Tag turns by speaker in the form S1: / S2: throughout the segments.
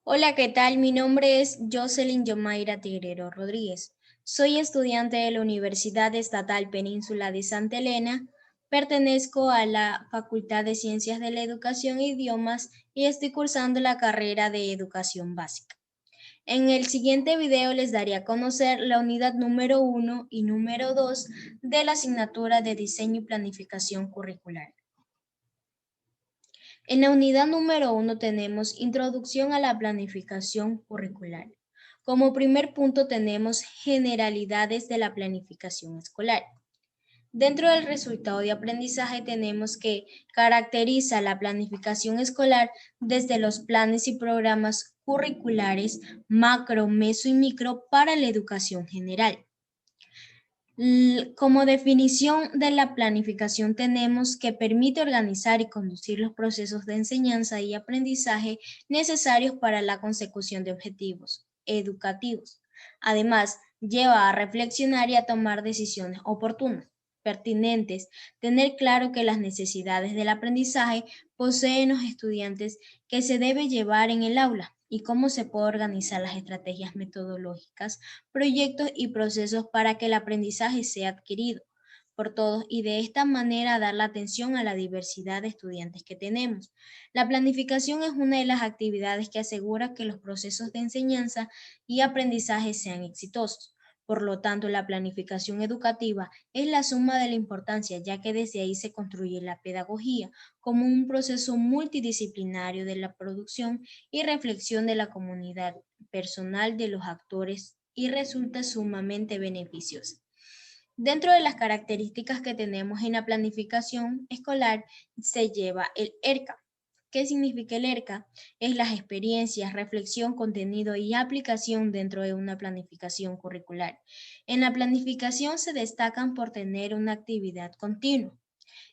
S1: Hola, ¿qué tal? Mi nombre es Jocelyn Yomaira Tigrero Rodríguez. Soy estudiante de la Universidad Estatal Península de Santa Elena. Pertenezco a la Facultad de Ciencias de la Educación e Idiomas y estoy cursando la carrera de Educación Básica. En el siguiente video les daré a conocer la unidad número 1 y número 2 de la asignatura de Diseño y Planificación Curricular. En la unidad número 1 tenemos Introducción a la Planificación Curricular. Como primer punto tenemos generalidades de la planificación escolar. Dentro del resultado de aprendizaje tenemos que caracteriza la planificación escolar desde los planes y programas curriculares macro, meso y micro para la educación general. Como definición de la planificación tenemos que permite organizar y conducir los procesos de enseñanza y aprendizaje necesarios para la consecución de objetivos educativos. Además, lleva a reflexionar y a tomar decisiones oportunas, pertinentes, tener claro que las necesidades del aprendizaje poseen los estudiantes que se debe llevar en el aula y cómo se puede organizar las estrategias metodológicas, proyectos y procesos para que el aprendizaje sea adquirido por todos y de esta manera dar la atención a la diversidad de estudiantes que tenemos. La planificación es una de las actividades que asegura que los procesos de enseñanza y aprendizaje sean exitosos. Por lo tanto, la planificación educativa es la suma de la importancia, ya que desde ahí se construye la pedagogía como un proceso multidisciplinario de la producción y reflexión de la comunidad personal de los actores y resulta sumamente beneficiosa. Dentro de las características que tenemos en la planificación escolar se lleva el ERCA. ¿Qué significa el ERCA? Es las experiencias, reflexión, contenido y aplicación dentro de una planificación curricular. En la planificación se destacan por tener una actividad continua.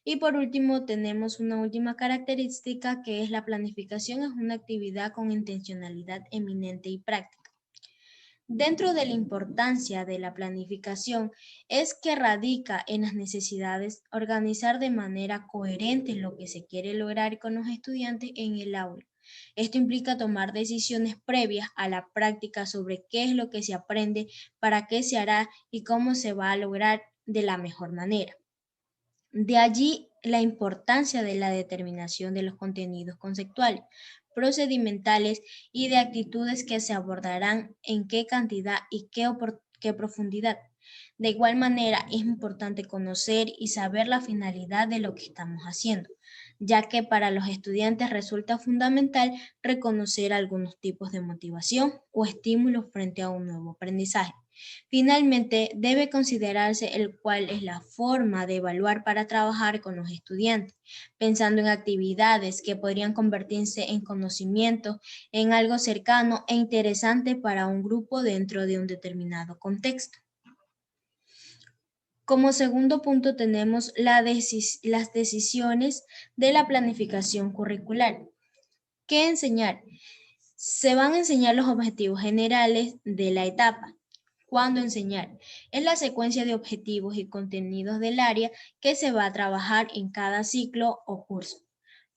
S1: Y por último, tenemos una última característica que es la planificación es una actividad con intencionalidad eminente y práctica. Dentro de la importancia de la planificación es que radica en las necesidades organizar de manera coherente lo que se quiere lograr con los estudiantes en el aula. Esto implica tomar decisiones previas a la práctica sobre qué es lo que se aprende, para qué se hará y cómo se va a lograr de la mejor manera. De allí la importancia de la determinación de los contenidos conceptuales, procedimentales y de actitudes que se abordarán en qué cantidad y qué profundidad. De igual manera, es importante conocer y saber la finalidad de lo que estamos haciendo, ya que para los estudiantes resulta fundamental reconocer algunos tipos de motivación o estímulos frente a un nuevo aprendizaje. Finalmente, debe considerarse el cuál es la forma de evaluar para trabajar con los estudiantes, pensando en actividades que podrían convertirse en conocimientos, en algo cercano e interesante para un grupo dentro de un determinado contexto. Como segundo punto tenemos las decisiones de la planificación curricular. ¿Qué enseñar? Se van a enseñar los objetivos generales de la etapa. ¿Cuándo enseñar? Es la secuencia de objetivos y contenidos del área que se va a trabajar en cada ciclo o curso.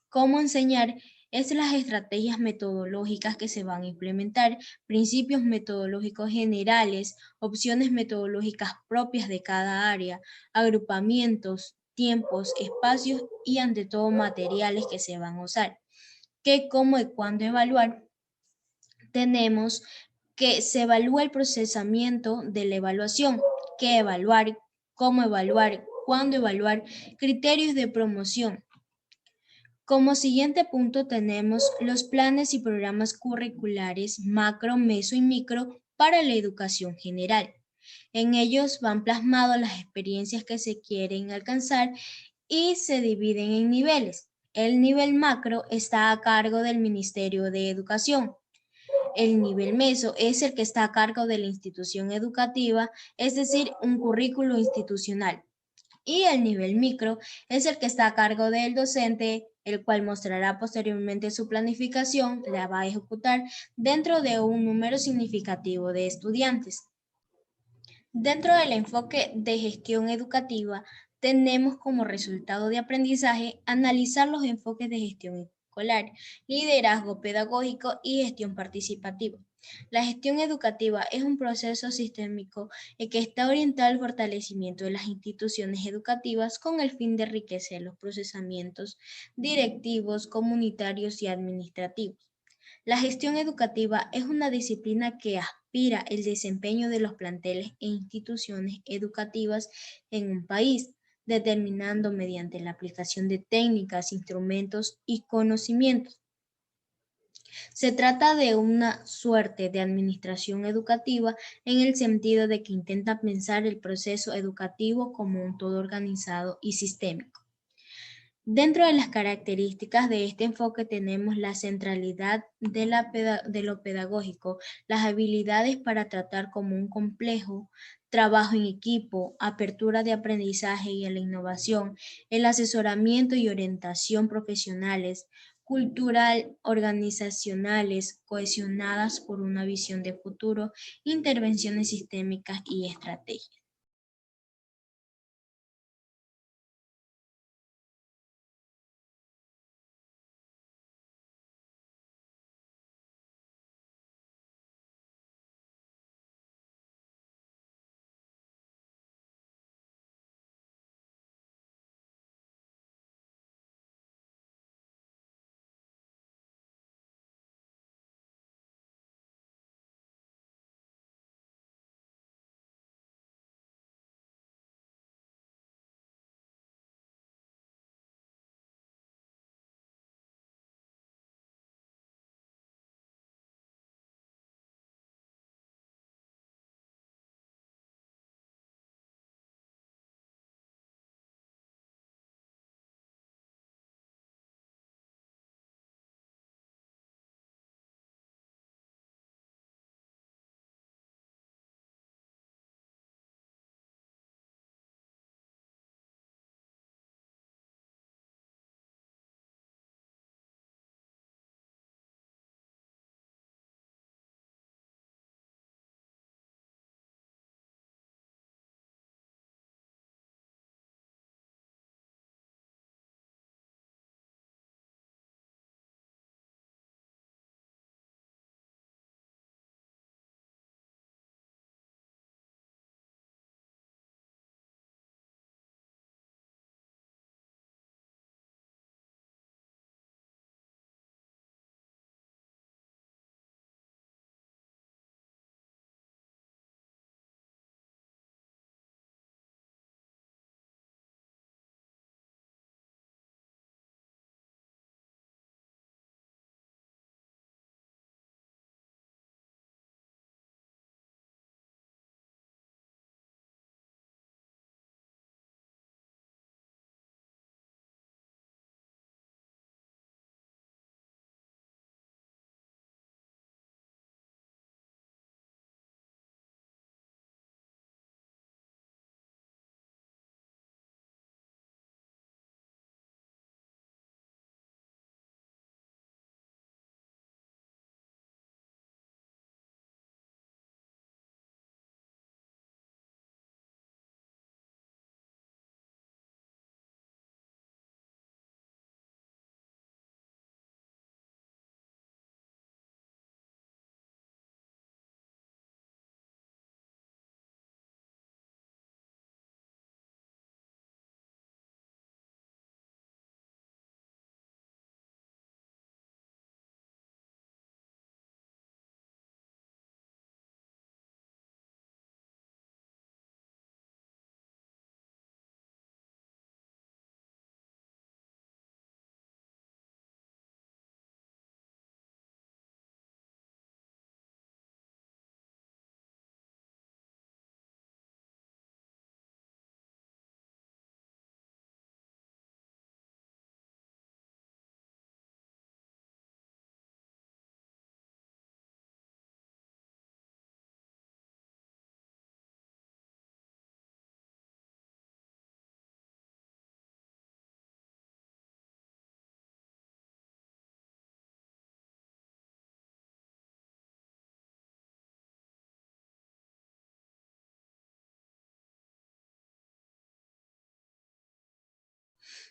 S1: ¿Cómo enseñar? Es las estrategias metodológicas que se van a implementar, principios metodológicos generales, opciones metodológicas propias de cada área, agrupamientos, tiempos, espacios y ante todo materiales que se van a usar. ¿Qué, cómo y cuándo evaluar? Tenemos que se evalúa el procesamiento de la evaluación, qué evaluar, cómo evaluar, cuándo evaluar, criterios de promoción. Como siguiente punto tenemos los planes y programas curriculares macro, meso y micro para la educación general. En ellos van plasmadas las experiencias que se quieren alcanzar y se dividen en niveles. El nivel macro está a cargo del Ministerio de Educación. El nivel meso es el que está a cargo de la institución educativa, es decir, un currículo institucional. Y el nivel micro es el que está a cargo del docente, el cual mostrará posteriormente su planificación, la va a ejecutar dentro de un número significativo de estudiantes. Dentro del enfoque de gestión educativa, tenemos como resultado de aprendizaje analizar los enfoques de gestión escolar, liderazgo pedagógico y gestión participativa. La gestión educativa es un proceso sistémico que está orientado al fortalecimiento de las instituciones educativas con el fin de enriquecer los procesamientos directivos, comunitarios y administrativos. La gestión educativa es una disciplina que aspira el desempeño de los planteles e instituciones educativas en un país, determinando mediante la aplicación de técnicas, instrumentos y conocimientos. Se trata de una suerte de administración educativa en el sentido de que intenta pensar el proceso educativo como un todo organizado y sistémico. Dentro de las características de este enfoque tenemos la centralidad de lo pedagógico, las habilidades para tratar como un complejo, trabajo en equipo, apertura de aprendizaje y a la innovación, el asesoramiento y orientación profesionales, cultural, organizacionales, cohesionadas por una visión de futuro, intervenciones sistémicas y estrategias.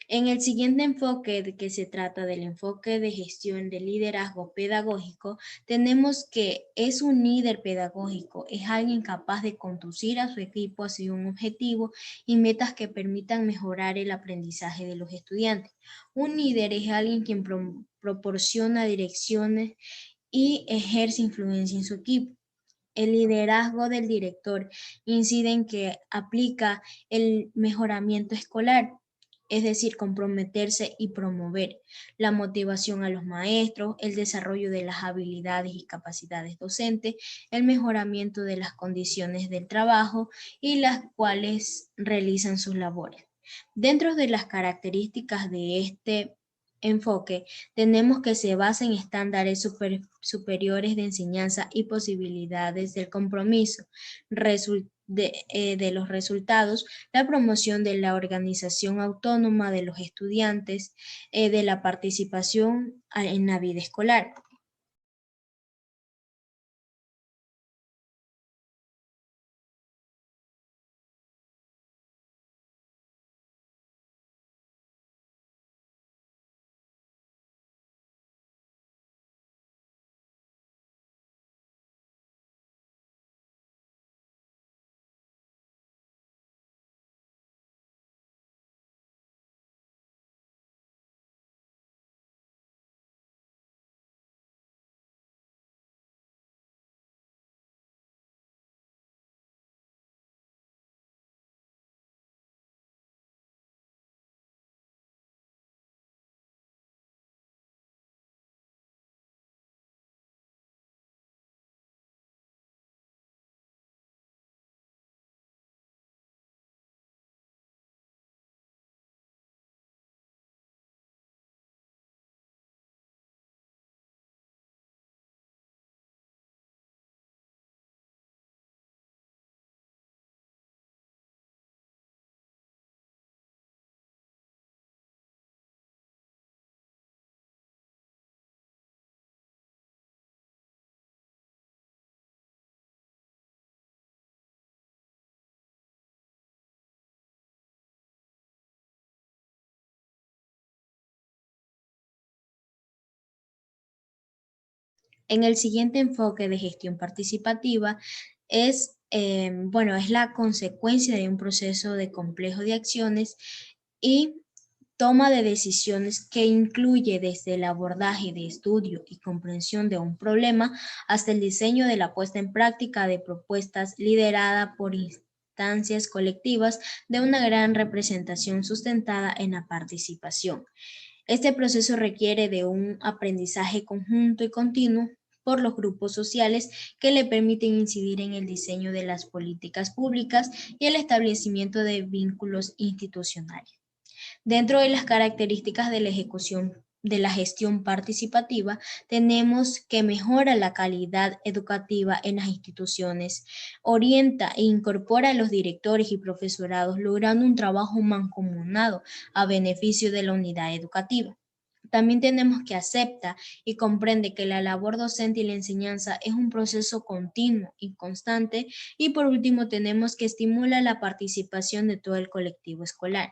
S1: En el siguiente enfoque, de que se trata del enfoque de gestión de liderazgo pedagógico, tenemos que es un líder pedagógico, es alguien capaz de conducir a su equipo hacia un objetivo y metas que permitan mejorar el aprendizaje de los estudiantes. Un líder es alguien quien proporciona direcciones y ejerce influencia en su equipo. El liderazgo del director incide en que aplica el mejoramiento escolar, es decir, comprometerse y promover la motivación a los maestros, el desarrollo de las habilidades y capacidades docentes, el mejoramiento de las condiciones del trabajo y las cuales realizan sus labores. Dentro de las características de este enfoque, tenemos que se basa en estándares superiores de enseñanza y posibilidades del compromiso de los resultados, la promoción de la organización autónoma de los estudiantes, de la participación en la vida escolar. En el siguiente enfoque de gestión participativa es la consecuencia de un proceso de complejo de acciones y toma de decisiones que incluye desde el abordaje de estudio y comprensión de un problema hasta el diseño de la puesta en práctica de propuestas liderada por instancias colectivas de una gran representación sustentada en la participación. Este proceso requiere de un aprendizaje conjunto y continuo por los grupos sociales que le permiten incidir en el diseño de las políticas públicas y el establecimiento de vínculos institucionales. Dentro de las características de la ejecución de la gestión participativa, tenemos que mejora la calidad educativa en las instituciones, orienta e incorpora a los directores y profesorados, logrando un trabajo mancomunado a beneficio de la unidad educativa. También tenemos que acepta y comprende que la labor docente y la enseñanza es un proceso continuo y constante. Y por último, tenemos que estimular la participación de todo el colectivo escolar.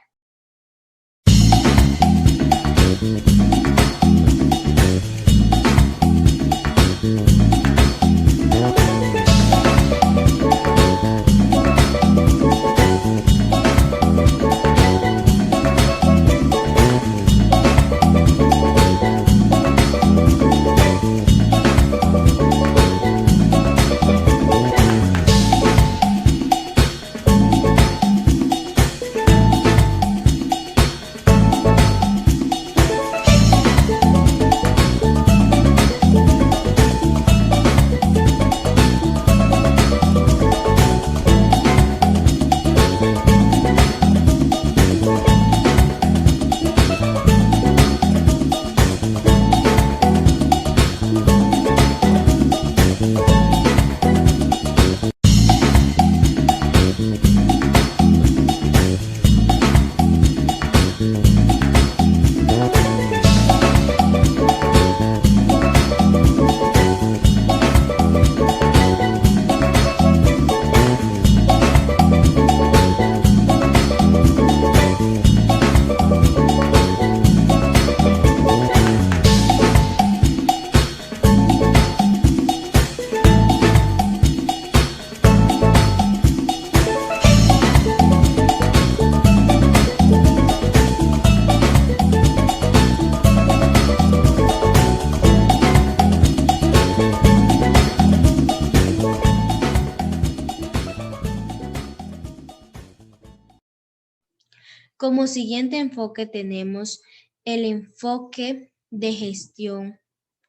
S1: Como siguiente enfoque tenemos el enfoque de gestión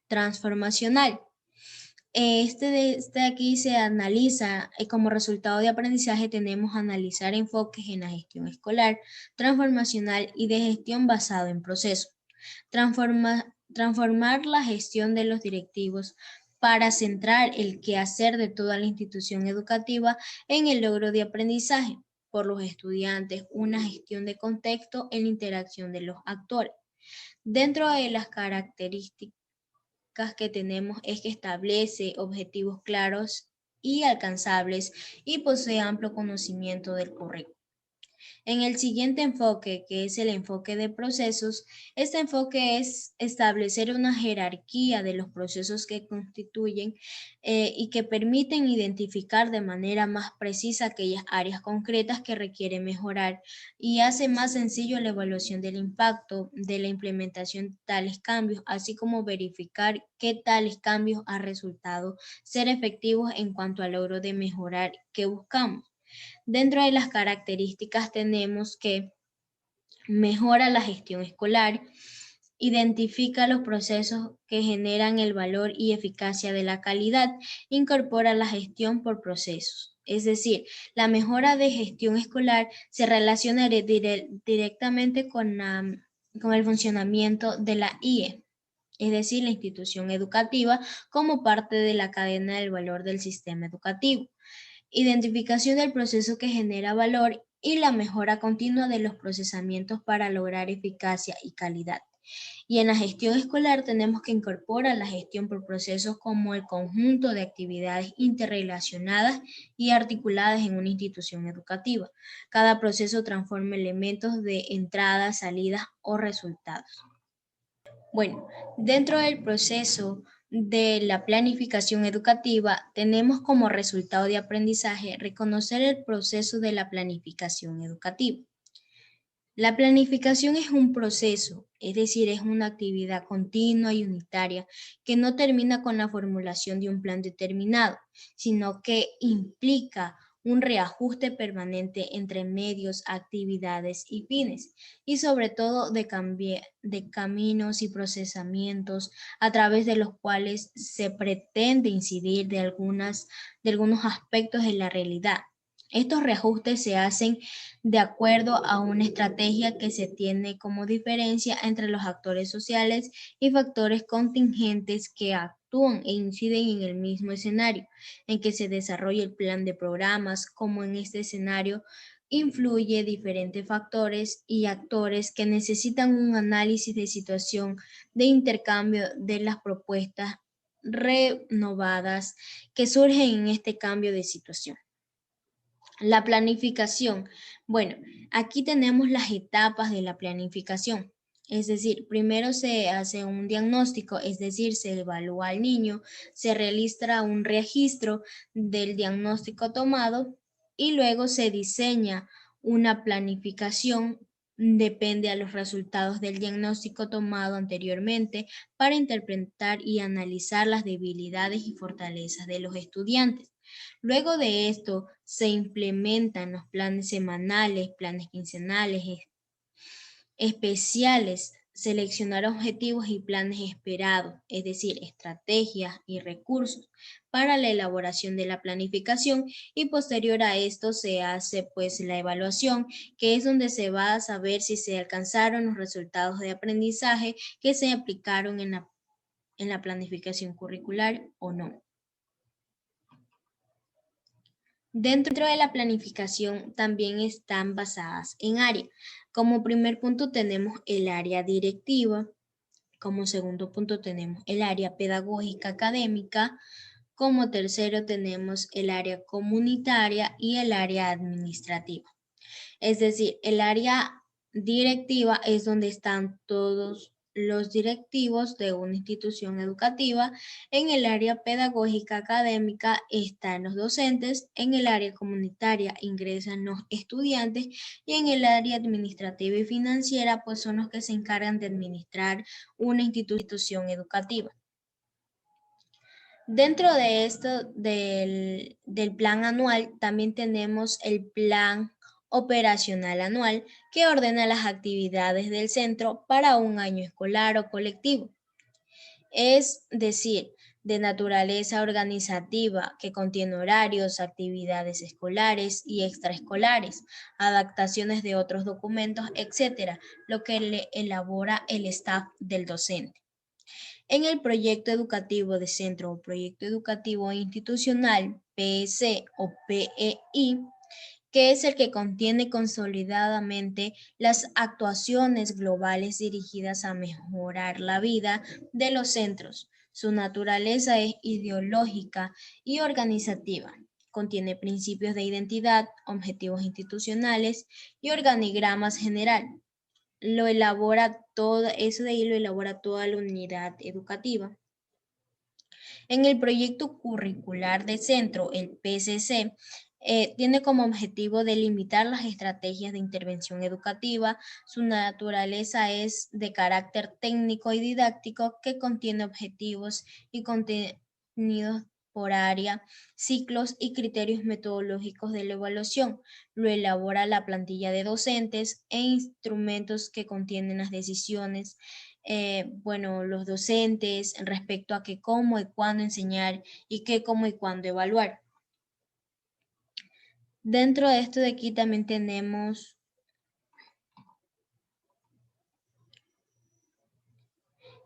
S1: transformacional. Este de aquí se analiza, como resultado de aprendizaje tenemos analizar enfoques en la gestión escolar, transformacional y de gestión basado en procesos. Transformar la gestión de los directivos para centrar el quehacer de toda la institución educativa en el logro de aprendizaje por los estudiantes, una gestión de contexto en la interacción de los actores. Dentro de las características que tenemos es que establece objetivos claros y alcanzables y posee amplio conocimiento del currículo. En el siguiente enfoque, que es el enfoque de procesos, este enfoque es establecer una jerarquía de los procesos que constituyen y que permiten identificar de manera más precisa aquellas áreas concretas que requieren mejorar y hace más sencillo la evaluación del impacto de la implementación de tales cambios, así como verificar qué tales cambios han resultado ser efectivos en cuanto al logro de mejorar que buscamos. Dentro de las características tenemos que mejora la gestión escolar, identifica los procesos que generan el valor y eficacia de la calidad, incorpora la gestión por procesos. Es decir, la mejora de gestión escolar se relaciona directamente con el funcionamiento de la IE, es decir, la institución educativa, como parte de la cadena del valor del sistema educativo. Identificación del proceso que genera valor y la mejora continua de los procesamientos para lograr eficacia y calidad. Y en la gestión escolar tenemos que incorporar la gestión por procesos como el conjunto de actividades interrelacionadas y articuladas en una institución educativa. Cada proceso transforma elementos de entrada, salida o resultados. Bueno, dentro del proceso de la planificación educativa, tenemos como resultado de aprendizaje reconocer el proceso de la planificación educativa. La planificación es un proceso, es decir, es una actividad continua y unitaria que no termina con la formulación de un plan determinado, sino que implica un reajuste permanente entre medios, actividades y fines, y sobre todo de caminos y procesamientos a través de los cuales se pretende incidir de algunos aspectos de la realidad. Estos reajustes se hacen de acuerdo a una estrategia que se tiene como diferencia entre los actores sociales y factores contingentes que actúan e inciden en el mismo escenario en que se desarrolla el plan de programas, como en este escenario influye diferentes factores y actores que necesitan un análisis de situación de intercambio de las propuestas renovadas que surgen en este cambio de situación. La planificación. Bueno, aquí tenemos las etapas de la planificación. Es decir, primero se hace un diagnóstico, es decir, se evalúa al niño, se realiza un registro del diagnóstico tomado y luego se diseña una planificación, depende a los resultados del diagnóstico tomado anteriormente para interpretar y analizar las debilidades y fortalezas de los estudiantes. Luego de esto, se implementan los planes semanales, planes quincenales, especiales, seleccionar objetivos y planes esperados, es decir, estrategias y recursos para la elaboración de la planificación y posterior a esto se hace pues la evaluación, que es donde se va a saber si se alcanzaron los resultados de aprendizaje que se aplicaron en la planificación curricular o no. Dentro de la planificación también están basadas en área. Como primer punto tenemos el área directiva, como segundo punto tenemos el área pedagógica académica, como tercero tenemos el área comunitaria y el área administrativa. Es decir, el área directiva es donde están todos los directivos de una institución educativa. En el área pedagógica académica están los docentes, en el área comunitaria ingresan los estudiantes y en el área administrativa y financiera pues son los que se encargan de administrar una institución educativa. Dentro de esto del plan anual también tenemos el plan operacional anual que ordena las actividades del centro para un año escolar o colectivo. Es decir, de naturaleza organizativa, que contiene horarios, actividades escolares y extraescolares, adaptaciones de otros documentos, etcétera, lo que le elabora el staff del docente. En el proyecto educativo de centro o proyecto educativo institucional, PEC o PEI, que es el que contiene consolidadamente las actuaciones globales dirigidas a mejorar la vida de los centros. Su naturaleza es ideológica y organizativa. Contiene principios de identidad, objetivos institucionales y organigramas general. Lo elabora todo, eso de ahí lo elabora toda la unidad educativa. En el proyecto curricular de centro, el PCC, tiene como objetivo delimitar las estrategias de intervención educativa. Su naturaleza es de carácter técnico y didáctico que contiene objetivos y contenidos por área, ciclos y criterios metodológicos de la evaluación. Lo elabora la plantilla de docentes e instrumentos que contienen las decisiones los docentes respecto a qué, cómo y cuándo enseñar y qué, cómo y cuándo evaluar. Dentro de esto de aquí también tenemos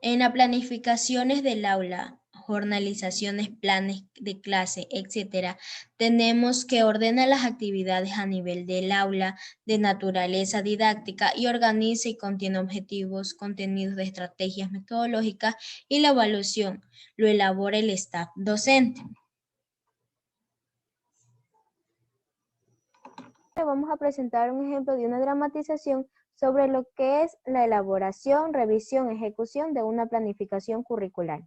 S1: en las planificaciones del aula, jornalizaciones, planes de clase, etcétera, tenemos que ordenar las actividades a nivel del aula de naturaleza didáctica y organiza y contiene objetivos, contenidos de estrategias metodológicas y la evaluación lo elabora el staff docente. Vamos a presentar un ejemplo de una dramatización sobre lo que es la elaboración, revisión, ejecución de una planificación curricular.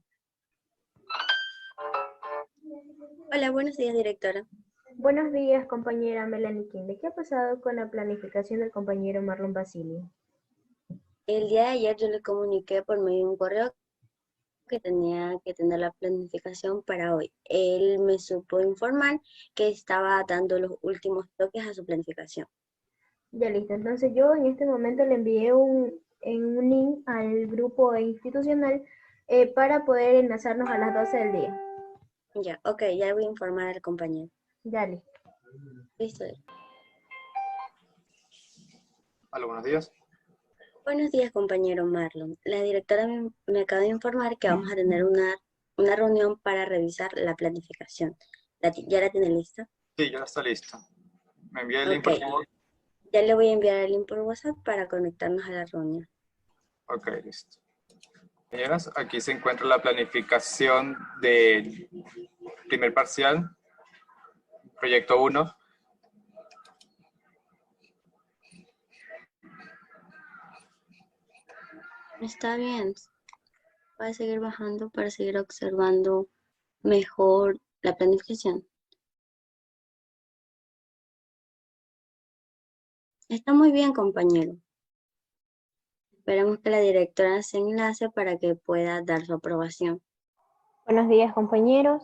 S2: Hola, buenos días, directora.
S1: Buenos días, compañera Melanie Quinde. ¿Qué ha pasado con la planificación del compañero Marlon Basilio?
S2: El día de ayer yo le comuniqué por medio de un correo que tenía que tener la planificación para hoy. Él me supo informar que estaba dando los últimos toques a su planificación.
S1: Ya listo, entonces yo en este momento le envié un link al grupo institucional para poder enlazarnos a las 12 del día.
S2: Ya, ok, ya voy a informar al compañero.
S1: Ya listo.
S2: Listo.
S3: Hola, buenos días.
S2: Buenos días, compañero Marlon. La directora me acaba de informar que vamos a tener una reunión para revisar la planificación. ¿Ya la tiene lista?
S3: Sí, ya está listo. Me envía el link,
S2: Ok.
S3: por favor.
S2: Ya le voy a enviar el link por WhatsApp para conectarnos a la reunión.
S3: Ok, listo. Compañeras, aquí se encuentra la planificación del primer parcial, proyecto 1.
S2: Está bien. Voy a seguir bajando para seguir observando mejor la planificación. Está muy bien, compañero. Esperemos que la directora se enlace para que pueda dar su aprobación.
S1: Buenos días, compañeros.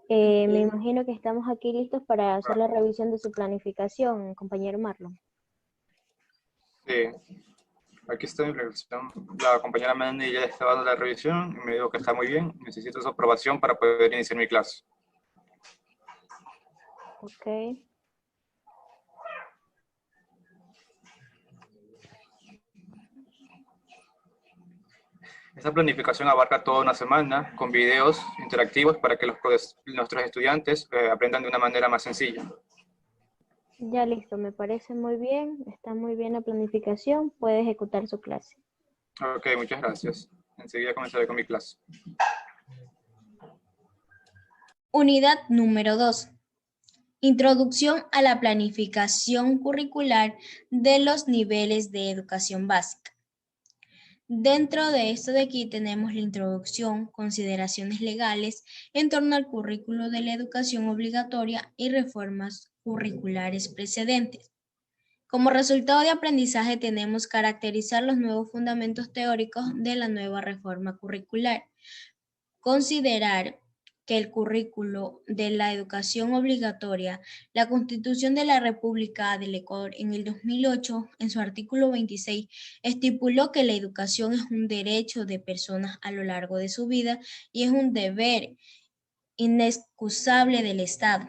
S1: Me
S2: Bien.
S1: imagino que estamos aquí listos para hacer la revisión de su planificación, compañero Marlon.
S3: Sí, aquí está mi planificación. La compañera Melanie ya está dando la revisión y me dijo que está muy bien. Necesito su aprobación para poder iniciar mi clase.
S1: Ok.
S3: Esta planificación abarca toda una semana con videos interactivos para que nuestros estudiantes aprendan de una manera más sencilla.
S1: Ya listo, me parece muy bien. Está muy bien la planificación. Puede ejecutar su clase.
S3: Ok, muchas gracias. Enseguida comenzaré con mi clase.
S1: Unidad número 2. Introducción a la planificación curricular de los niveles de educación básica. Dentro de esto de aquí tenemos la introducción, consideraciones legales en torno al currículo de la educación obligatoria y reformas curriculares precedentes. Como resultado de aprendizaje tenemos caracterizar los nuevos fundamentos teóricos de la nueva reforma curricular, considerar que el currículo de la educación obligatoria, la Constitución de la República del Ecuador en el 2008, en su artículo 26, estipuló que la educación es un derecho de personas a lo largo de su vida y es un deber inexcusable del Estado.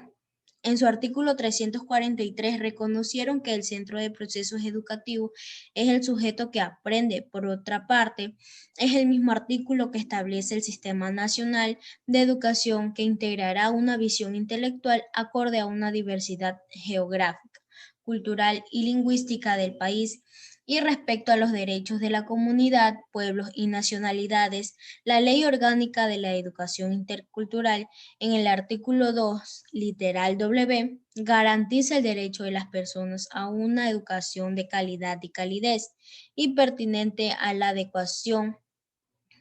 S1: En su artículo 343 reconocieron que el centro de procesos educativos es el sujeto que aprende. Por otra parte, es el mismo artículo que establece el Sistema Nacional de Educación que integrará una visión intelectual acorde a una diversidad geográfica, cultural y lingüística del país. Y respecto a los derechos de la comunidad, pueblos y nacionalidades, la Ley Orgánica de la Educación Intercultural en el artículo 2, literal W, garantiza el derecho de las personas a una educación de calidad y calidez y pertinente a la adecuación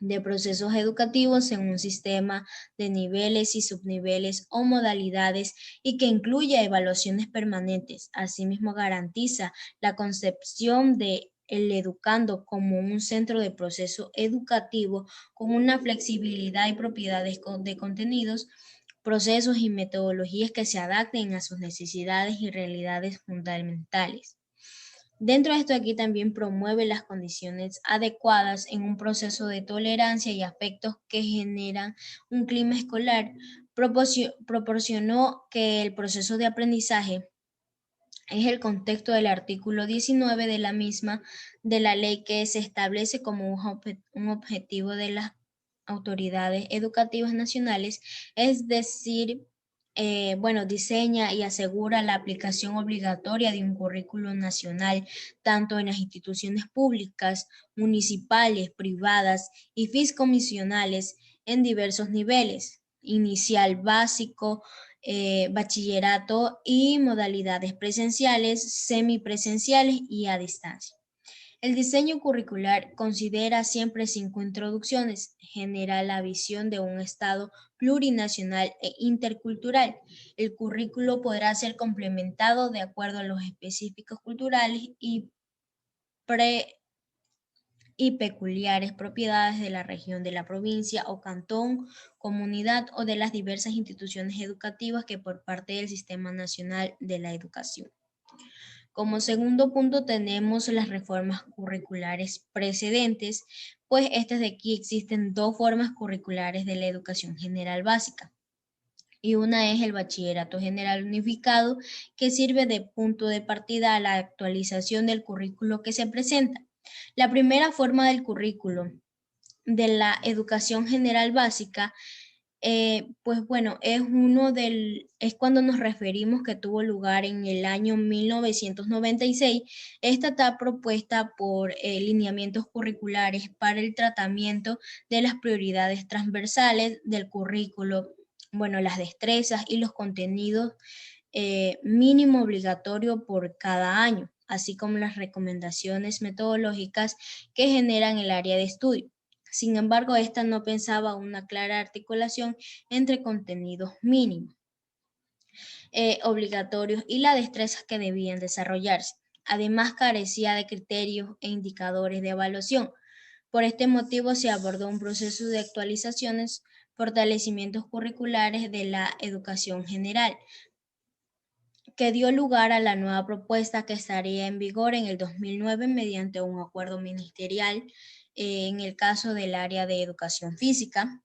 S1: de procesos educativos en un sistema de niveles y subniveles o modalidades y que incluya evaluaciones permanentes. Asimismo, garantiza la concepción de el educando como un centro de proceso educativo con una flexibilidad y propiedades de contenidos, procesos y metodologías que se adapten a sus necesidades y realidades fundamentales. Dentro de esto aquí también promueve las condiciones adecuadas en un proceso de tolerancia y aspectos que generan un clima escolar. Proporcionó que el proceso de aprendizaje es el contexto del artículo 19 de la misma de la ley que se establece como un objetivo de las autoridades educativas nacionales, es decir, diseña y asegura la aplicación obligatoria de un currículo nacional, tanto en las instituciones públicas, municipales, privadas y fiscomisionales en diversos niveles, inicial, básico, bachillerato y modalidades presenciales, semipresenciales y a distancia. El diseño curricular considera siempre 5 introducciones, genera la visión de un Estado plurinacional e intercultural. El currículo podrá ser complementado de acuerdo a los específicos culturales y peculiares propiedades de la región, de la provincia o cantón, comunidad o de las diversas instituciones educativas que por parte del Sistema Nacional de la Educación. Como segundo punto tenemos las reformas curriculares precedentes, pues estas de aquí existen dos formas curriculares de la educación general básica. Y una es el bachillerato general unificado, que sirve de punto de partida a la actualización del currículo que se presenta. La primera forma del currículo de la educación general básica es cuando nos referimos que tuvo lugar en el año 1996. Esta está propuesta por lineamientos curriculares para el tratamiento de las prioridades transversales del currículo, las destrezas y los contenidos mínimo obligatorio por cada año, así como las recomendaciones metodológicas que generan el área de estudio. Sin embargo, esta no pensaba una clara articulación entre contenidos mínimos obligatorios y las destrezas que debían desarrollarse. Además, carecía de criterios e indicadores de evaluación. Por este motivo, se abordó un proceso de actualizaciones, fortalecimientos curriculares de la educación general, que dio lugar a la nueva propuesta que estaría en vigor en el 2009 mediante un acuerdo ministerial. En el caso del área de educación física,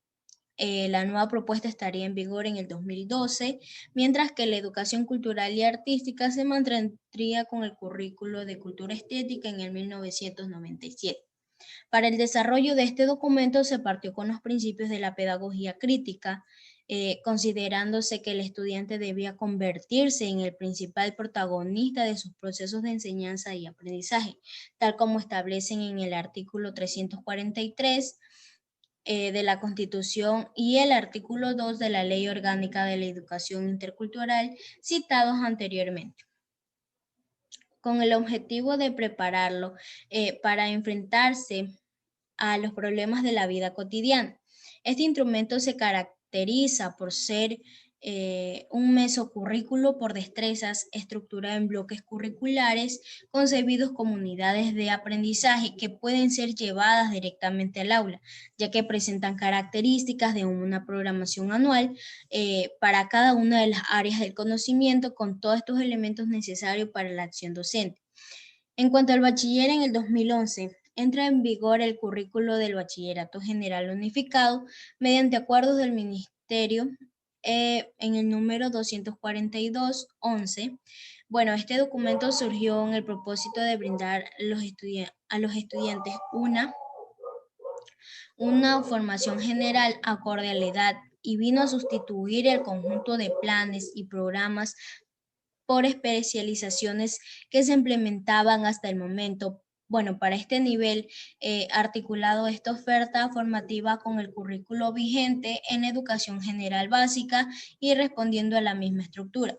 S1: la nueva propuesta estaría en vigor en el 2012, mientras que la educación cultural y artística se mantendría con el currículo de cultura estética en el 1997. Para el desarrollo de este documento se partió con los principios de la pedagogía crítica, considerándose que el estudiante debía convertirse en el principal protagonista de sus procesos de enseñanza y aprendizaje, tal como establecen en el artículo 343 de la Constitución y el artículo 2 de la Ley Orgánica de la Educación Intercultural citados anteriormente, con el objetivo de prepararlo para enfrentarse a los problemas de la vida cotidiana. Este instrumento se caracteriza por ser un mesocurrículo por destrezas estructurado en bloques curriculares concebidos como unidades de aprendizaje que pueden ser llevadas directamente al aula, ya que presentan características de una programación anual para cada una de las áreas del conocimiento con todos estos elementos necesarios para la acción docente. En cuanto al bachiller, en el 2011 entra en vigor el currículo del Bachillerato General Unificado mediante acuerdos del Ministerio en el número 242-11. Bueno, este documento surgió en el propósito de brindar a los estudiantes una formación general acorde a la edad y vino a sustituir el conjunto de planes y programas por especializaciones que se implementaban hasta el momento. Bueno, para este nivel articulado esta oferta formativa con el currículo vigente en educación general básica y respondiendo a la misma estructura.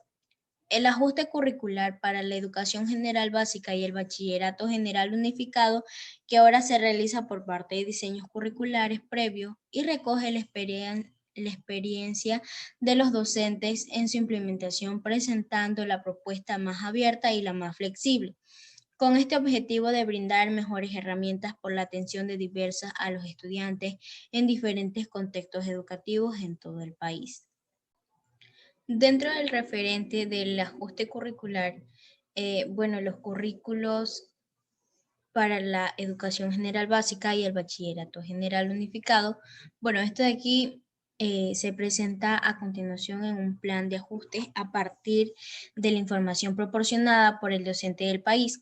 S1: El ajuste curricular para la educación general básica y el bachillerato general unificado, que ahora se realiza por parte de diseños curriculares previos y recoge la experiencia de los docentes en su implementación, presentando la propuesta más abierta y la más flexible, con este objetivo de brindar mejores herramientas por la atención de diversas a los estudiantes en diferentes contextos educativos en todo el país. Dentro del referente del ajuste curricular, bueno, los currículos para la educación general básica y el bachillerato general unificado, bueno, esto de aquí se presenta a continuación en un plan de ajuste a partir de la información proporcionada por el docente del país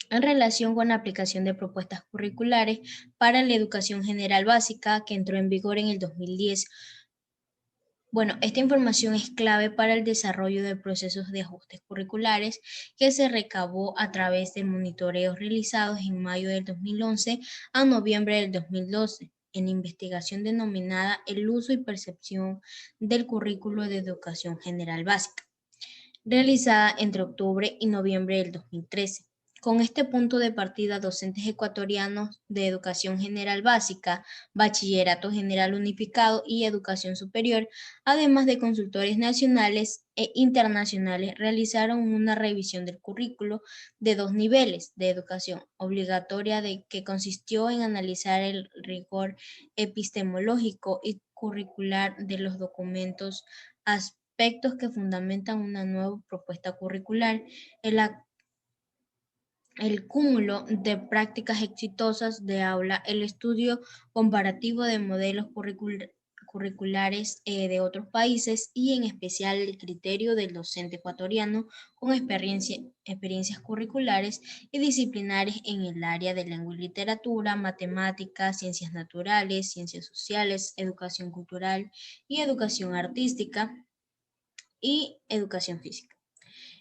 S1: en relación con la aplicación de propuestas curriculares para la educación general básica que entró en vigor en el 2010. Bueno, esta información es clave para el desarrollo de procesos de ajustes curriculares que se recabó a través de monitoreos realizados en mayo del 2011 a noviembre del 2012 en investigación denominada El uso y percepción del currículo de educación general básica, realizada entre octubre y noviembre del 2013. Con este punto de partida, docentes ecuatorianos de educación general básica, bachillerato general unificado y educación superior, además de consultores nacionales e internacionales, realizaron una revisión del currículo de 2 niveles de educación obligatoria que consistió en analizar el rigor epistemológico y curricular de los documentos, aspectos que fundamentan una nueva propuesta curricular, el cúmulo de prácticas exitosas de aula, el estudio comparativo de modelos curriculares de otros países y en especial el criterio del docente ecuatoriano con experiencias curriculares y disciplinares en el área de lengua y literatura, matemáticas, ciencias naturales, ciencias sociales, educación cultural y educación artística y educación física.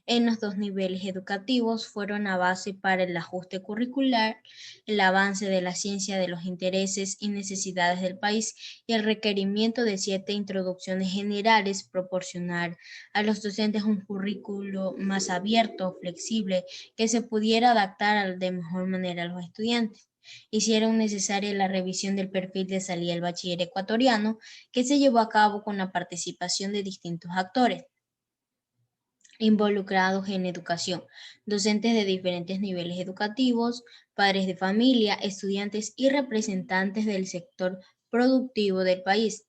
S1: En los 2 niveles educativos fueron a base para el ajuste curricular, el avance de la ciencia de los intereses y necesidades del país y el requerimiento de 7 introducciones generales, proporcionar a los docentes un currículo más abierto, flexible, que se pudiera adaptar de mejor manera a los estudiantes. Hicieron necesaria la revisión del perfil de salida del bachiller ecuatoriano, que se llevó a cabo con la participación de distintos actores involucrados en educación, docentes de diferentes niveles educativos, padres de familia, estudiantes y representantes del sector productivo del país.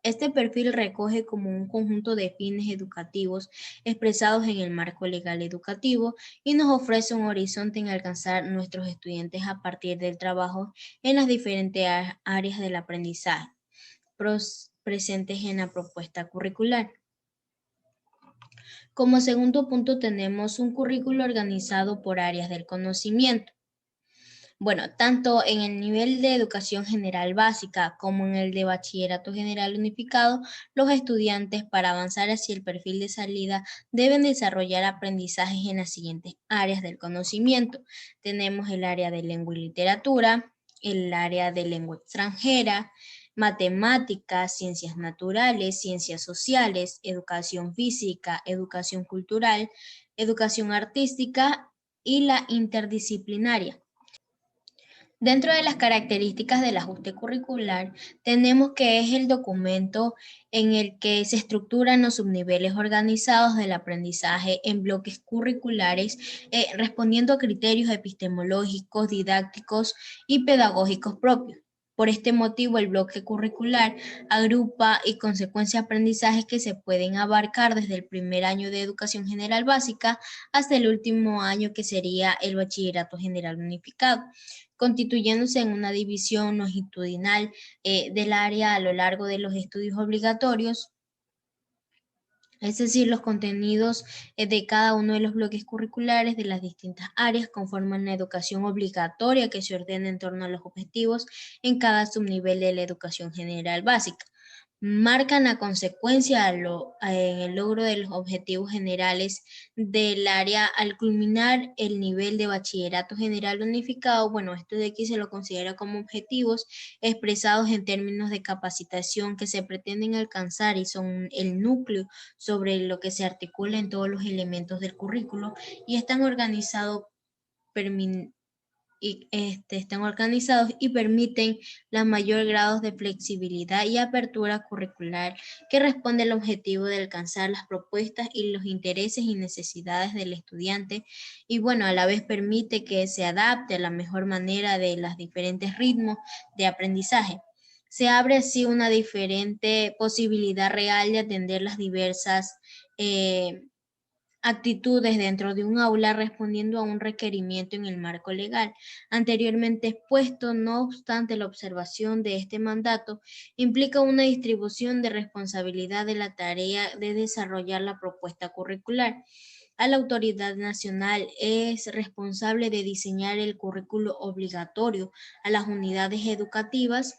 S1: Este perfil recoge como un conjunto de fines educativos expresados en el marco legal educativo y nos ofrece un horizonte en alcanzar nuestros estudiantes a partir del trabajo en las diferentes áreas del aprendizaje presentes en la propuesta curricular. Como segundo punto tenemos un currículo organizado por áreas del conocimiento. Bueno, tanto en el nivel de educación general básica como en el de bachillerato general unificado, los estudiantes para avanzar hacia el perfil de salida deben desarrollar aprendizajes en las siguientes áreas del conocimiento. Tenemos el área de lengua y literatura, el área de lengua extranjera, matemáticas, ciencias naturales, ciencias sociales, educación física, educación cultural, educación artística y la interdisciplinaria. Dentro de las características del ajuste curricular, tenemos que es el documento en el que se estructuran los subniveles organizados del aprendizaje en bloques curriculares, respondiendo a criterios epistemológicos, didácticos y pedagógicos propios. Por este motivo, el bloque curricular agrupa y consecuencia aprendizajes que se pueden abarcar desde el primer año de educación general básica hasta el último año, que sería el bachillerato general unificado, constituyéndose en una división longitudinal del área a lo largo de los estudios obligatorios, es decir, los contenidos de cada uno de los bloques curriculares de las distintas áreas conforman la educación obligatoria que se ordena en torno a los objetivos en cada subnivel de la educación general básica. Marcan la consecuencia en el logro de los objetivos generales del área al culminar el nivel de bachillerato general unificado. Bueno, esto de aquí se lo considera como objetivos expresados en términos de capacitación que se pretenden alcanzar y son el núcleo sobre lo que se articula en todos los elementos del currículo y están organizados están organizados y permiten los mayores grados de flexibilidad y apertura curricular que responde al objetivo de alcanzar las propuestas y los intereses y necesidades del estudiante, y bueno, a la vez permite que se adapte a la mejor manera de los diferentes ritmos de aprendizaje. Se abre así una diferente posibilidad real de atender las diversas actitudes dentro de un aula, respondiendo a un requerimiento en el marco legal anteriormente expuesto. No obstante, la observación de este mandato implica una distribución de responsabilidad de la tarea de desarrollar la propuesta curricular. A la autoridad nacional es responsable de diseñar el currículo obligatorio a las unidades educativas,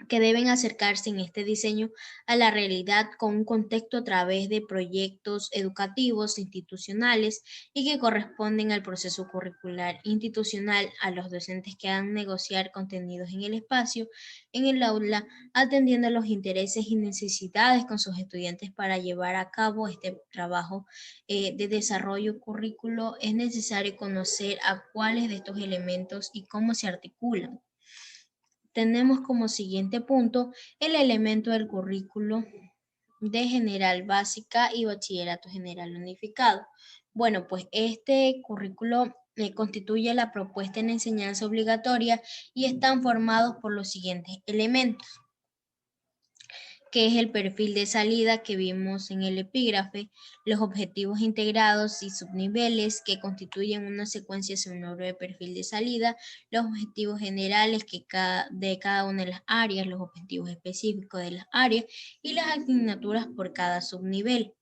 S1: que deben acercarse en este diseño a la realidad con un contexto a través de proyectos educativos institucionales y que corresponden al proceso curricular institucional. A los docentes que han negociar contenidos en el espacio, en el aula, atendiendo a los intereses y necesidades con sus estudiantes para llevar a cabo este trabajo de desarrollo currículo. Es necesario conocer a cuáles de estos elementos y cómo se articulan. Tenemos como siguiente punto el elemento del currículo de general básica y bachillerato general unificado. Bueno, pues este currículo constituye la propuesta en enseñanza obligatoria y están formados por los siguientes elementos, que es el perfil de salida que vimos en el epígrafe, los objetivos integrados y subniveles que constituyen una secuencia sonora de perfil de salida, los objetivos generales de cada una de las áreas, los objetivos específicos de las áreas y las asignaturas por cada subnivel.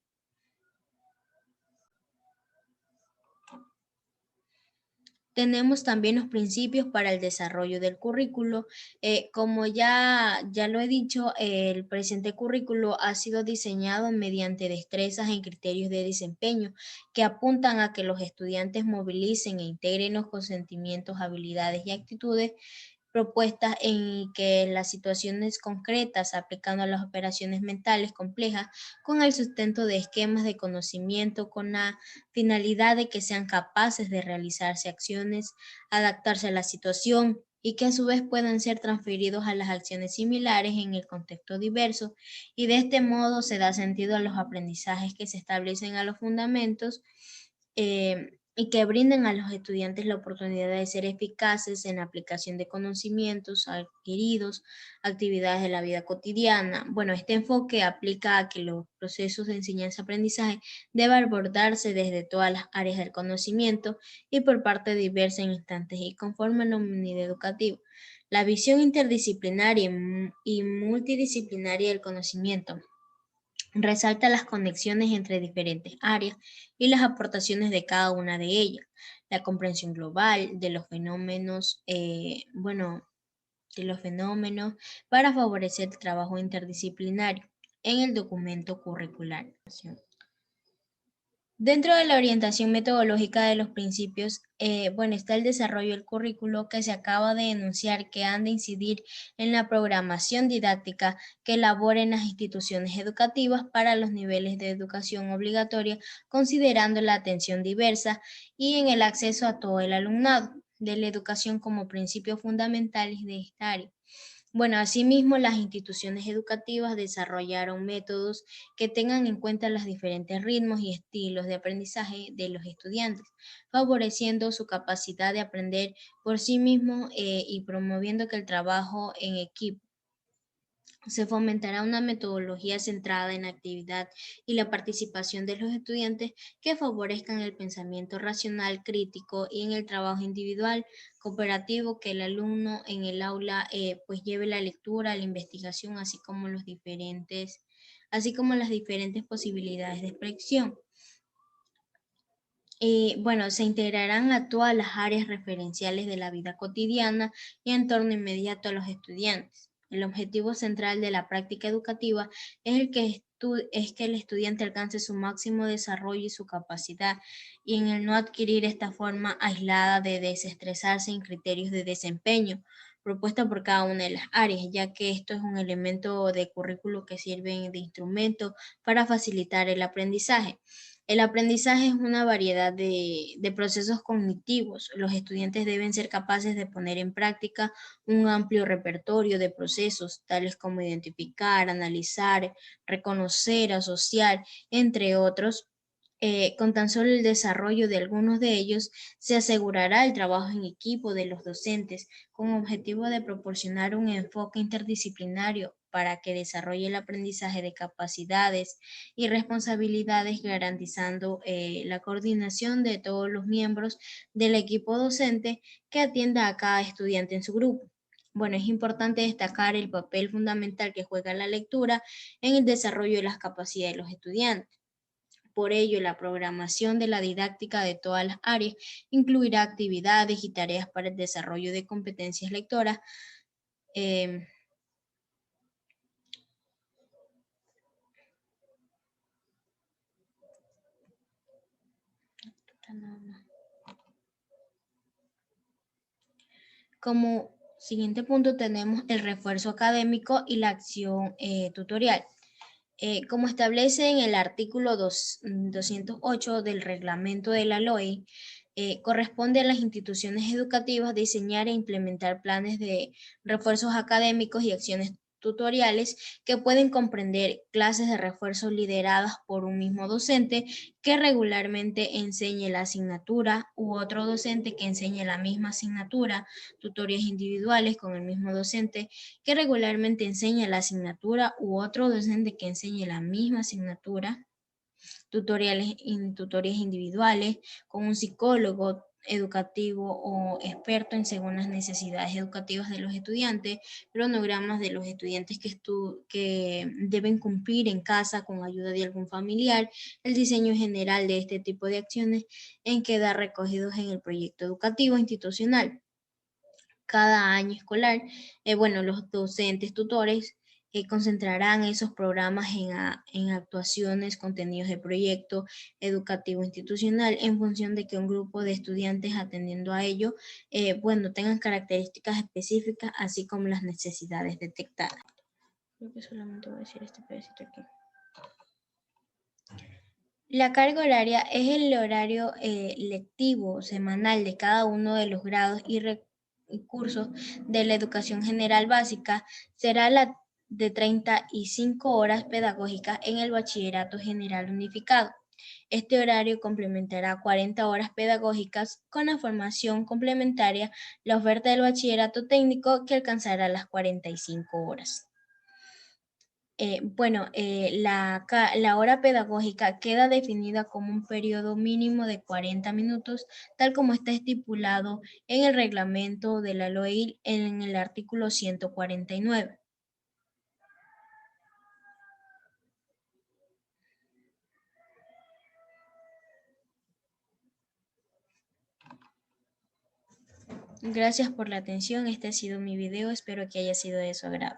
S1: Tenemos también los principios para el desarrollo del currículo. Como ya lo he dicho, el presente currículo ha sido diseñado mediante destrezas en criterios de desempeño que apuntan a que los estudiantes movilicen e integren los consentimientos, habilidades y actitudes propuestas en que las situaciones concretas, aplicando a las operaciones mentales complejas, con el sustento de esquemas de conocimiento, con la finalidad de que sean capaces de realizarse acciones, adaptarse a la situación y que a su vez puedan ser transferidos a las acciones similares en el contexto diverso, y de este modo se da sentido a los aprendizajes que se establecen a los fundamentos y que brinden a los estudiantes la oportunidad de ser eficaces en la aplicación de conocimientos adquiridos, actividades de la vida cotidiana. Bueno, este enfoque aplica a que los procesos de enseñanza-aprendizaje deben abordarse desde todas las áreas del conocimiento y por parte diversas en instantes y conforme a la unidad educativa. La visión interdisciplinaria y multidisciplinaria del conocimiento resalta las conexiones entre diferentes áreas y las aportaciones de cada una de ellas, la comprensión global de los fenómenos, para favorecer el trabajo interdisciplinario en el documento curricular. Dentro de la orientación metodológica de los principios, está el desarrollo del currículo que se acaba de enunciar, que han de incidir en la programación didáctica que elaboren las instituciones educativas para los niveles de educación obligatoria, considerando la atención diversa y en el acceso a todo el alumnado. de la educación como principios fundamentales de esta área. Bueno, asimismo, las instituciones educativas desarrollaron métodos que tengan en cuenta los diferentes ritmos y estilos de aprendizaje de los estudiantes, favoreciendo su capacidad de aprender por sí mismos y promoviendo que el trabajo en equipo. Se fomentará una metodología centrada en la actividad y la participación de los estudiantes que favorezcan el pensamiento racional, crítico y en el trabajo individual, cooperativo, que el alumno en el aula pues lleve la lectura, la investigación, así como las diferentes posibilidades de expresión. Bueno, se integrarán a todas las áreas referenciales de la vida cotidiana y entorno inmediato a los estudiantes. El objetivo central de la práctica educativa es que el estudiante alcance su máximo desarrollo y su capacidad, y en el no adquirir esta forma aislada de desestresarse en criterios de desempeño propuesta por cada una de las áreas, ya que esto es un elemento de currículo que sirve de instrumento para facilitar el aprendizaje. El aprendizaje es una variedad de procesos cognitivos. Los estudiantes deben ser capaces de poner en práctica un amplio repertorio de procesos, tales como identificar, analizar, reconocer, asociar, entre otros. Con tan solo el desarrollo de algunos de ellos, se asegurará el trabajo en equipo de los docentes con objetivo de proporcionar un enfoque interdisciplinario para que desarrolle el aprendizaje de capacidades y responsabilidades, garantizando la coordinación de todos los miembros del equipo docente que atienda a cada estudiante en su grupo. Bueno, es importante destacar el papel fundamental que juega la lectura en el desarrollo de las capacidades de los estudiantes. Por ello, la programación de la didáctica de todas las áreas incluirá actividades y tareas para el desarrollo de competencias lectoras. Como siguiente punto tenemos el refuerzo académico y la acción tutorial. Como establece en el artículo 208 del reglamento de la LOE, corresponde a las instituciones educativas diseñar e implementar planes de refuerzos académicos y acciones tutoriales que pueden comprender clases de refuerzo lideradas por un mismo docente que regularmente enseñe la asignatura u otro docente que enseñe la misma asignatura, tutorías individuales con el mismo docente que regularmente enseña la asignatura u otro docente que enseñe la misma asignatura, tutoriales tutorías individuales con un psicólogo educativo o experto en según las necesidades educativas de los estudiantes, cronogramas de los estudiantes que deben cumplir en casa con ayuda de algún familiar, el diseño general de este tipo de acciones en quedar recogidos en el proyecto educativo institucional. Cada año escolar, los docentes tutores concentrarán esos programas en actuaciones, contenidos de proyecto educativo institucional en función de que un grupo de estudiantes atendiendo a ello, tengan características específicas, así como las necesidades detectadas. Creo que solamente voy a decir este pedacito aquí. La carga horaria es el horario lectivo semanal de cada uno de los grados y cursos de la educación general básica. Será la de 35 horas pedagógicas en el bachillerato general unificado. Este horario complementará 40 horas pedagógicas con la formación complementaria, la oferta del bachillerato técnico que alcanzará las 45 horas. La hora pedagógica queda definida como un periodo mínimo de 40 minutos, tal como está estipulado en el reglamento de la LOE en el artículo 149. Gracias por la atención. Este ha sido mi video. Espero que haya sido de su agrado.